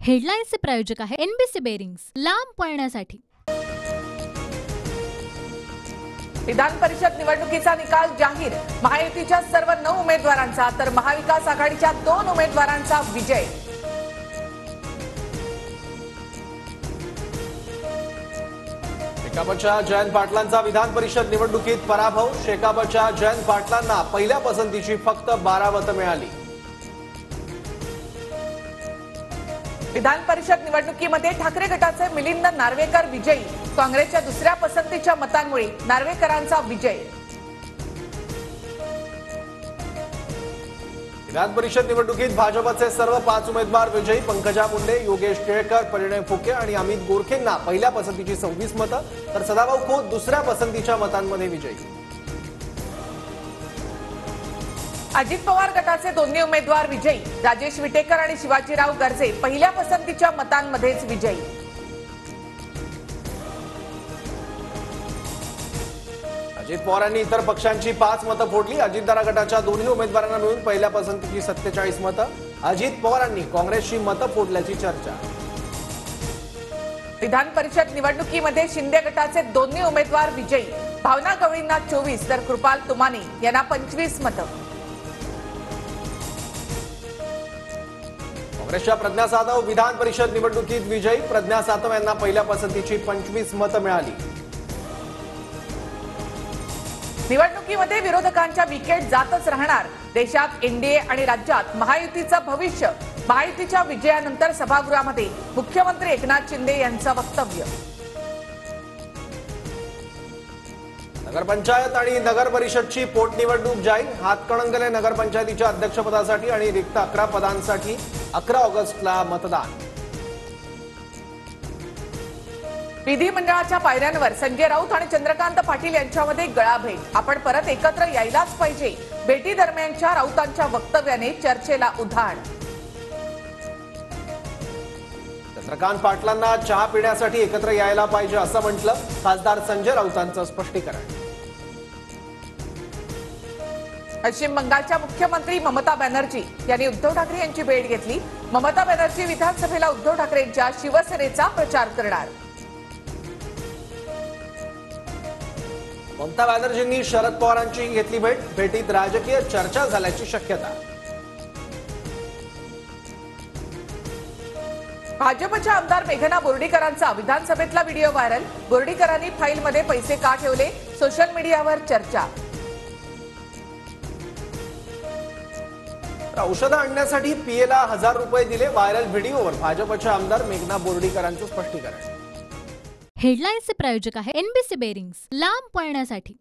हेडलाईन्सचे प्रायोजक आहे NBC bearings, लांब पळण्यासाठी। विधान परिषद निवडणुकीचा निकाल जाहीर। महायुतीच्या सर्व 9 उमेदवारांचा तर महाविकास आघाडीच्या 2 उमेदवारांचा विजय। शेकापच्या जयंत पाटलांचा विधान परिषद निवडणुकीत पराभव। शेकापच्या जयंत पाटलांना पहिल्या पसंतीची फक्त 12 मतं मिळाली। विधान परिषद निवडणुकीमध्ये ठाकरे गटाचे मिलिंद नार्वेकर विजयी। काँग्रेसच्या दुसऱ्या पसंतीच्या मतांमुळे नार्वेकरांचा विजय। विधान परिषद निवडणुकीत भाजपचे सर्व 5 उमेदवार विजयी। पंकजा मुंडे, योगेश टिळेकर, परिणय फुके आणि अमित गोरखेंना पहिल्या पसंतीची 26 मतं तर सदाभाऊ खोत दुसऱ्या पसंतीच्या मतांमध्ये विजयी। अजित पवार गटाचे दोन्ही उमेदवार विजयी। राजेश विटेकर आणि शिवाजीराव गर्जे पहिल्या पसंतीच्या मतांमध्येच विजयी। अजित पवारांनी इतर पक्षांची 5 मतं फोडली। अजितदारा गटाच्या दोन्ही उमेदवारांना मिळून पहिल्या पसंतीची 47 मतं। अजित पवारांनी काँग्रेसची मतं फोडल्याची चर्चा। विधान परिषद निवडणुकीमध्ये शिंदे गटाचे दोन्ही उमेदवार विजयी। भावना गवळींना 24 तर कृपाल तुमाने यांना 25 मतं। काँग्रेसच्या प्रज्ञा सातव विधान परिषद निवडणुकीत विजयी। प्रज्ञा सातव यांना पहिल्या पसंतीची 25 मतं मिळाली। निवडणुकीमध्ये विरोधकांच्या विकेट जातच राहणार। देशात एनडीए आणि राज्यात महायुतीचं भविष्य। महायुतीच्या विजयानंतर सभागृहामध्ये मुख्यमंत्री एकनाथ शिंदे यांचं वक्तव्य। नगरपंचायत आणि नगर परिषदची पोटनिवडणूक जाहीर। हातकणंगले नगरपंचायतीच्या अध्यक्षपदासाठी आणि रिक्त 11 पदांसाठी 11 ऑगस्टला मतदान। विधिमंडळाच्या पायऱ्यांवर संजय राऊत आणि चंद्रकांत पाटील यांच्यामध्ये गळाभेट। आपण परत एकत्र यायलाच पाहिजे। भेटी दरम्यानच्या राऊतांच्या वक्तव्याने चर्चेला उधाण। चंद्रकांत पाटलांना चहा पिण्यासाठी एकत्र यायला पाहिजे असं म्हटलं खासदार संजय राऊतांचं स्पष्टीकरण। पश्चिम बंगालच्या मुख्यमंत्री ममता बॅनर्जी यांनी उद्धव ठाकरे यांची भेट घेतली। ममता बॅनर्जी विधानसभेला उद्धव ठाकरेंच्या शिवसेनेचा प्रचार करणार। ममता बॅनर्जींनी शरद पवारांची घेतली भेट। भेटीत राजकीय चर्चा झाल्याची शक्यता। भाजपच्या आमदार मेघना बोर्डीकरांचा विधानसभेतला व्हिडिओ व्हायरल। बोर्डीकरांनी फाईलमध्ये पैसे का ठेवले? सोशल मीडियावर चर्चा। औषधं आणण्यासाठी पीएला 1000 रुपये दिले। व्हायरल व्हिडिओवर भाजपच्या आमदार मेघना बोर्डीकरांचं स्पष्टीकरण। हेडलाईन्सचे प्रायोजक आहे एनबीसी बेरिंग्स, लांब पळण्यासाठी।